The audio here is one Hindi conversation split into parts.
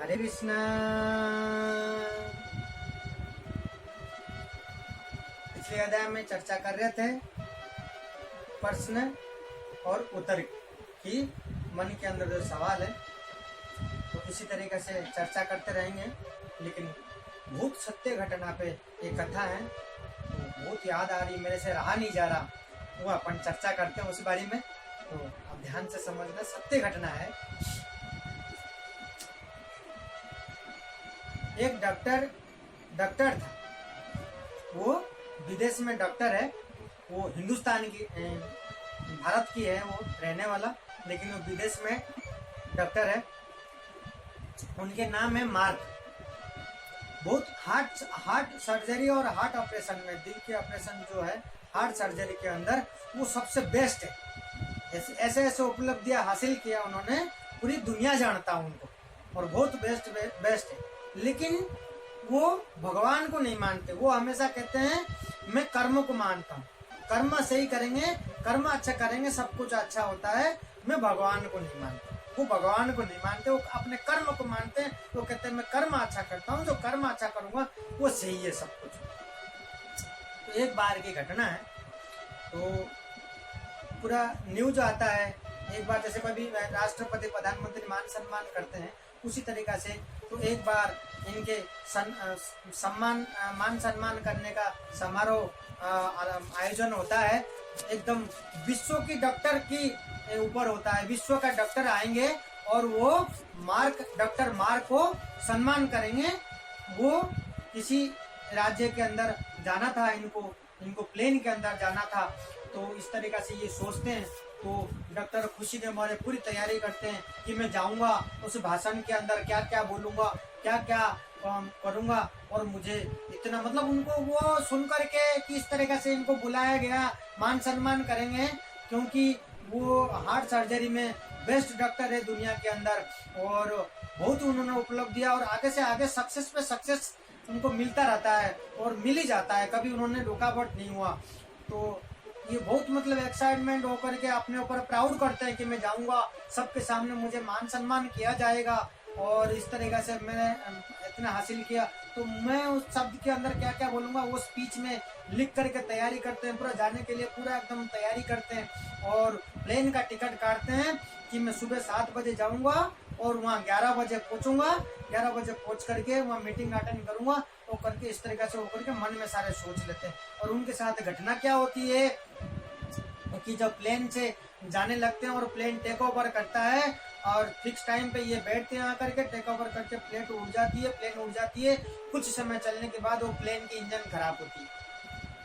हरे कृष्णा। पिछले अध्याय में चर्चा कर रहे थे प्रश्न और उत्तर की, मन के अंदर जो सवाल है तो इसी तरीके से चर्चा करते रहेंगे। लेकिन भूत सत्य घटना पे एक कथा है, तो बहुत याद आ रही, मेरे से रहा नहीं जा रहा, वो अपन चर्चा करते हैं उसी बारे में। तो अब ध्यान से समझना, सत्य घटना है। एक डॉक्टर था, वो विदेश में डॉक्टर है, वो हिंदुस्तान की भारत की है वो रहने वाला, लेकिन वो विदेश में डॉक्टर है। उनके नाम है मार्क। बहुत हार्ट सर्जरी और हार्ट ऑपरेशन में, दिल के ऑपरेशन जो है हार्ट सर्जरी के अंदर वो सबसे बेस्ट है। ऐसे ऐसे उपलब्धियां हासिल किया उन्होंने, पूरी दुनिया जानता है उनको, और बहुत बेस्ट है। लेकिन वो भगवान को नहीं मानते। वो हमेशा कहते हैं मैं कर्म को मानता हूँ, कर्म सही करेंगे, कर्म अच्छा करेंगे, सब कुछ अच्छा होता है। मैं भगवान को नहीं मानता। वो भगवान को नहीं मानते, वो अपने कर्म को मानते हैं। वो कहते हैं मैं कर्म अच्छा करता हूँ, जो कर्म अच्छा करूंगा वो सही है सब कुछ। तो एक बार की घटना है, तो पूरा न्यूज आता है। एक बार जैसे कोई भी राष्ट्रपति प्रधानमंत्री मान सम्मान करते हैं, उसी तरीका से तो एक बार इनके मान सम्मान करने का समारोह आयोजन होता है। एकदम विश्व की डॉक्टर की ऊपर होता है। विश्व का डॉक्टर आएंगे और वो डॉक्टर मार्क को सम्मान करेंगे। वो किसी राज्य के अंदर जाना था, इनको प्लेन के अंदर जाना था। तो इस तरीका से ये सोचते हैं, तो डॉक्टर खुशी के मारे पूरी तैयारी करते हैं कि मैं जाऊंगा, उस भाषण के अंदर क्या क्या बोलूंगा, क्या क्या करूंगा, और मुझे इतना, मतलब उनको वो सुन करके कि इस तरीके से इनको बुलाया गया, मान सम्मान करेंगे, क्योंकि वो हार्ट सर्जरी में बेस्ट डॉक्टर है दुनिया के अंदर, और बहुत उन्होंने उपलब्धियां, और आगे से आगे सक्सेस पे सक्सेस उनको मिलता रहता है और मिल ही जाता है, कभी उन्होंने रुकावट नहीं हुआ। तो ये बहुत मतलब एक्साइटमेंट होकर के अपने ऊपर प्राउड करते हैं कि मैं जाऊंगा, सबके सामने मुझे मान सम्मान किया जाएगा, और इस तरीके से मैंने इतना हासिल किया, तो मैं उस शब्द के अंदर क्या क्या बोलूंगा वो स्पीच में लिख करके तैयारी करते हैं। पूरा जाने के लिए पूरा एकदम तैयारी करते हैं, और प्लेन का टिकट काटते हैं कि मैं सुबह 7 बजे जाऊंगा और वहाँ 11 बजे पहुंचूंगा। 11 बजे पहुंच करके वहाँ मीटिंग अटेंड करूंगा, वो करके इस तरीके से होकर के मन में सारे सोच लेते हैं। और उनके साथ घटना क्या होती है कि जब प्लेन से जाने लगते हैं और प्लेन टेक ओवर करता है, और फिक्स टाइम पे ये बैठते हैं आकर के, टेक ओवर करके प्लेन उड़ जाती है। कुछ समय चलने के बाद वो प्लेन की इंजन खराब होती है।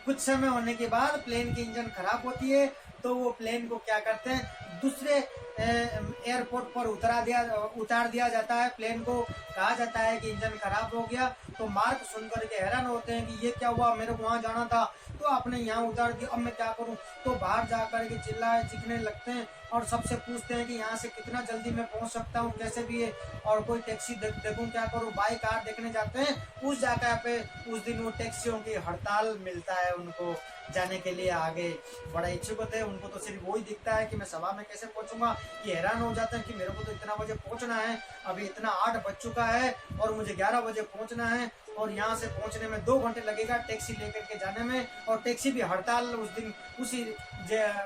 कुछ समय होने के बाद प्लेन की इंजन खराब होती है, तो वो प्लेन को क्या करते हैं, दूसरे एयरपोर्ट पर उतार दिया जाता है। प्लेन को कहा जाता है कि इंजन खराब हो गया। तो मार्क सुनकर के हैरान होते हैं कि ये क्या हुआ, मेरे को वहां जाना था, तो आपने यहाँ उतार दिया, अब मैं क्या करूं। तो बाहर जाकर के चीखने लगते हैं और सबसे पूछते हैं कि यहाँ से कितना जल्दी मैं पहुंच सकता हूँ, कैसे भी है, और कोई टैक्सी देखूं, क्या करूं। बाई कार देखने जाते हैं। उस जगह पे उस दिन वो टैक्सियों की हड़ताल मिलता है उनको जाने के लिए आगे। बड़ा इच्छुक होते हैं, उनको तो सिर्फ वही दिखता है कि मैं सभा में कैसे पहुंचूंगा। ये हैरान हो जाते हैं कि मेरे को तो इतना बजे पहुंचना है, अभी इतना 8 बज चुका है और मुझे 11 बजे पहुंचना है, और यहाँ से पहुंचने में 2 घंटे लगेगा टैक्सी लेकर के जाने में। और टैक्सी भी हड़ताल उस दिन, उसी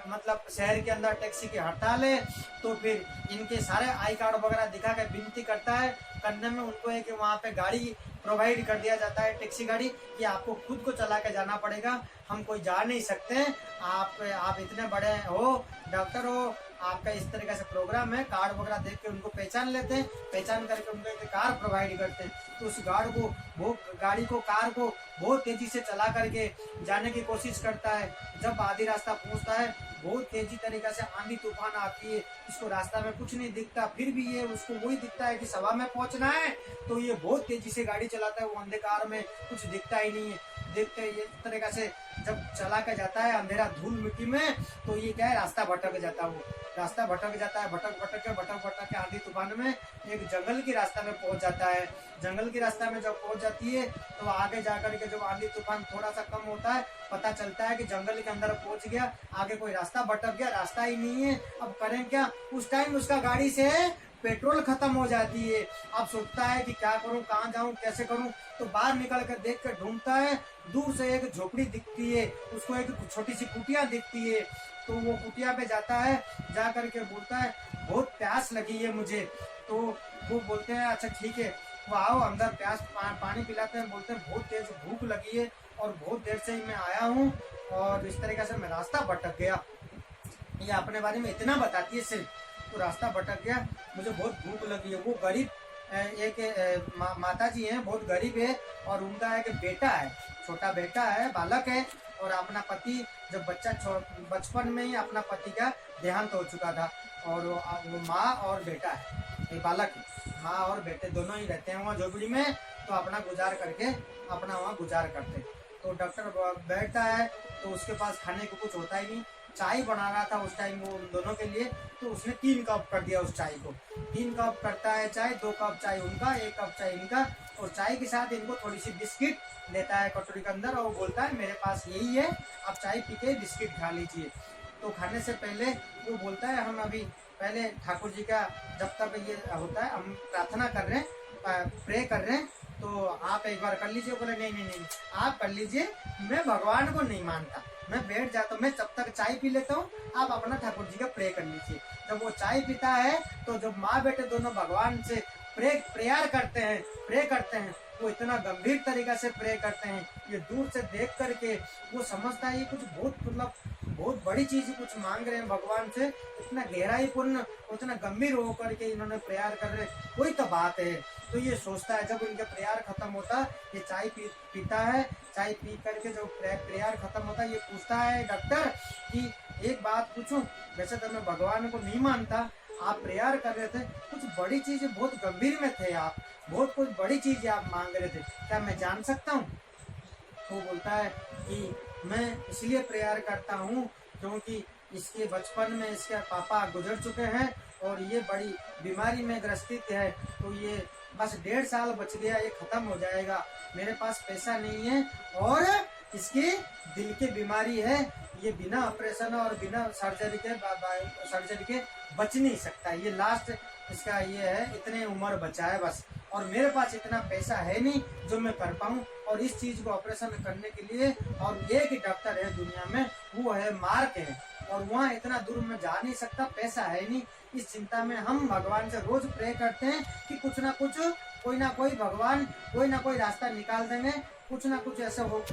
मतलब शहर के अंदर टैक्सी की हड़ताल है। तो फिर इनके सारे आई कार्ड वगैरह दिखा के विनती करने में उनको है कि वहाँ पे गाड़ी प्रोवाइड कर दिया जाता है, टैक्सी गाड़ी, कि आपको खुद को चला के जाना पड़ेगा, हम कोई जा नहीं सकते। आप इतने बड़े हो, डॉक्टर हो, आपका इस तरीके से प्रोग्राम है। कार्ड वगैरह देख के उनको पहचान लेते हैं, पहचान करके उनको एक कार प्रोवाइड करते हैं। तो उस कार को बहुत तेजी से चला करके जाने की कोशिश करता है। जब आधी रास्ता पहुंचता है, बहुत तेजी तरीके से आंधी तूफान आती है, इसको रास्ता में कुछ नहीं दिखता, फिर भी ये उसको वही दिखता है कि सभा में पहुंचना है। तो ये बहुत तेजी से गाड़ी चलाता है, वो अंधकार में कुछ दिखता ही नहीं है। देखते ये तरीका से जब चला के जाता है अंधेरा धूल मिट्टी में, तो ये क्या है, रास्ता भटक जाता है। वो रास्ता भटक जाता है, भटक के आंधी तूफान में एक जंगल की रास्ता में पहुंच जाता है। जंगल की रास्ता में जब पहुंच जाती है, तो आगे जाकर के जब आंधी तूफान थोड़ा सा कम होता है, पता चलता है कि जंगल के अंदर पहुंच गया, आगे कोई रास्ता भटक गया, रास्ता ही नहीं है, अब करें क्या। उस टाइम उसका गाड़ी से पेट्रोल खत्म हो जाती है। अब सोचता है कि क्या करूं, कहाँ जाऊं, कैसे करूं। तो बाहर निकल कर देख कर ढूंढता है, दूर से एक झोपड़ी दिखती है, उसको एक छोटी सी कुटिया दिखती है। तो वो कुटिया पे जाता है, जा करके बोलता है बहुत प्यास लगी है मुझे। तो वो बोलते हैं अच्छा ठीक है, वो आओ अंदर प्यास पानी पिलाते हैं। बोलते हैं बहुत तेज भूख लगी है और बहुत देर से ही मैं आया हूँ और इस तरीके से मैं रास्ता भटक गया। ये अपने बारे में इतना बताती है सिर्फ, तो रास्ता भटक गया, मुझे बहुत भूख लगी है। वो गरीब एक माता जी हैं, बहुत गरीब है और उनका एक बेटा है, छोटा बेटा है, बालक है। और अपना पति जब बचपन में ही अपना पति का देहांत हो चुका था। और वो माँ और बेटा है, एक बालक है, माँ और बेटे दोनों ही रहते हैं वहाँ झोपड़ी में। तो अपना गुजार करके अपना वहाँ गुजार करते। तो डॉक्टर बैठता है तो उसके पास खाने को कुछ होता ही नहीं। चाय बना रहा था उस टाइम वो उन दोनों के लिए, तो उसने 3 कप कर दिया उस चाय को। 3 कप करता है चाय, 2 कप चाय उनका, 1 कप चाय इनका। और चाय के साथ इनको थोड़ी सी बिस्किट देता है कटोरी के अंदर और वो बोलता है मेरे पास यही है, आप चाय पी के बिस्किट खा लीजिए। तो खाने से पहले वो बोलता है हम अभी पहले ठाकुर जी का जब तक ये होता है हम प्रार्थना कर रहे हैं, प्रे कर रहे हैं, तो आप एक बार कर लीजिए। बोले नहीं नहीं नहीं आप कर लीजिए, मैं भगवान को नहीं मानता, मैं बैठ जाता हूँ, मैं जब तक चाय पी लेता हूँ, आप अपना ठाकुर जी का प्रे कर लीजिए। जब वो चाय पीता है तो जब माँ बेटे दोनों भगवान से प्रेयर करते हैं, प्रे करते हैं, वो इतना गंभीर तरीका से प्रे करते हैं, ये दूर से देख करके वो समझता है ये कुछ बहुत मतलब बहुत बड़ी चीज कुछ मांग रहे हैं भगवान से। इतना गहराईपूर्ण, इतना गंभीर होकर के इन्होंने प्रेयर कर रहे, कोई तो बात है। तो ये सोचता है, जब इनका प्रेयर खत्म होता ये चाय पीता है, चाय पी करके जब प्रेयर खत्म होता ये पूछता है डॉक्टर कि एक बात पूछूं, वैसे तो मैं भगवान को नहीं मानता, आप प्रेयर कर रहे थे, कुछ बड़ी चीज बहुत गंभीर में थे आप, बहुत कुछ बड़ी चीज आप मांग रहे थे, क्या मैं जान सकता हूँ? वो बोलता है कि मैं इसलिए प्रेयर करता हूँ क्योंकि इसके बचपन में इसके पापा गुजर चुके हैं और ये बड़ी बीमारी में ग्रसित है, तो ये बस 1.5 साल बच गया, ये खत्म हो जाएगा, मेरे पास पैसा नहीं है और इसकी दिल की बीमारी है, ये बिना ऑपरेशन और बिना सर्जरी के बच नहीं सकता, ये लास्ट इसका ये है, इतने उम्र बचा है बस, और मेरे पास इतना पैसा है नहीं जो मैं कर पाऊँ, और इस चीज को ऑपरेशन करने के लिए और एक ही डॉक्टर है दुनिया में, वो है मार्क है, और वहाँ इतना दूर में जा नहीं सकता, पैसा है नहीं। इस चिंता में हम भगवान से रोज प्रे करते हैं कि कुछ ना कुछ, कोई ना कोई भगवान कोई ना कोई रास्ता निकाल देंगे, कुछ ना कुछ ऐसा हो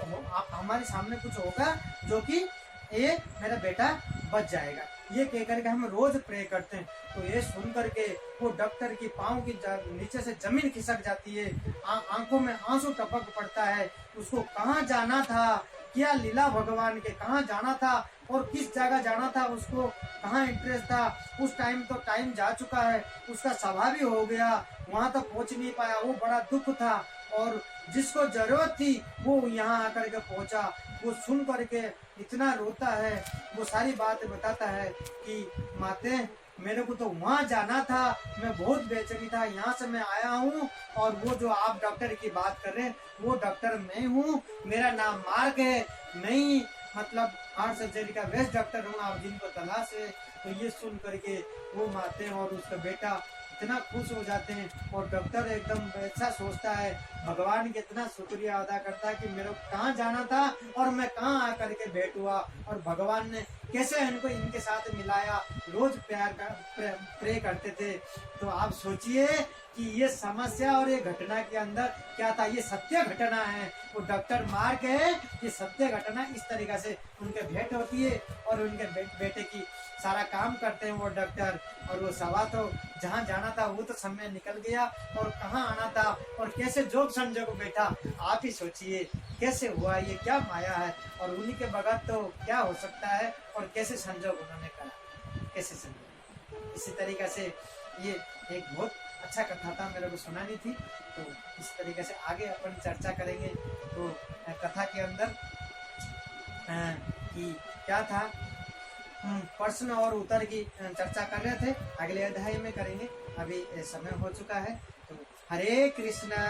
हमारे सामने कुछ होगा जो कि ये मेरा बेटा बच जाएगा, ये कह करके हम रोज प्रे करते हैं। तो ये सुन करके वो डॉक्टर की पाँव की नीचे से जमीन खिसक जाती है, आंखों में आंसू टपक पड़ता है, उसको कहाँ जाना था, क्या लीला भगवान के, कहाँ जाना था और किस जगह जाना था, उसको कहाँ इंटरेस्ट था, उस टाइम तो टाइम जा चुका है, उसका सभा भी हो गया, वहां तक पहुंच नहीं पाया, वो बड़ा दुख था, और जिसको जरूरत थी वो यहाँ आकर के पहुंचा, वो सुन करके इतना रोता है, वो सारी बातें बताता है कि माते मेरे को तो वहाँ जाना था, मैं बहुत बेचैनी था, यहाँ से मैं आया हूँ, और वो जो आप डॉक्टर की बात कर रहे हैं वो डॉक्टर मैं हूँ, मेरा नाम मार्क है, मैं ही मतलब हार्ट सर्जरी का बेस्ट डॉक्टर हूँ, आप जिनको तलाश है। तो ये सुन करके वो माते और उसका बेटा इतना खुश हो जाते हैं, और डॉक्टर एकदम ऐसा सोचता है, भगवान के इतना शुक्रिया अदा करता है कि मेरे को कहाँ जाना था और मैं कहाँ आकर के भेंट हुआ, और भगवान ने कैसे इनको इनके साथ मिलाया, रोज प्रे करते थे। तो आप सोचिए कि ये समस्या और ये घटना के अंदर क्या था, ये सत्य घटना है, वो डॉक्टर मार्क है, ये सत्य घटना, इस तरीका से उनके भेंट होती है और उनके बेटे की सारा काम करते हैं वो डॉक्टर, और वो सवा तो जहाँ जाना था वो तो समय निकल गया, और कहाँ आना था और कैसे जोग संजोग बैठा, आप ही सोचिए कैसे हुआ, ये क्या माया है, और उन्हीं के बगैर तो क्या हो सकता है, और कैसे संजोग उन्होंने करा, कैसे संजोग। इसी तरीके से ये एक बहुत अच्छा कथा था, मेरे को सुनानी थी, तो इस तरीके से आगे अपन चर्चा करेंगे। तो कथा के अंदर कि क्या था, प्रश्न और उत्तर की चर्चा कर रहे थे, अगले अध्याय में करेंगे, अभी समय हो चुका है। तो हरे कृष्णा।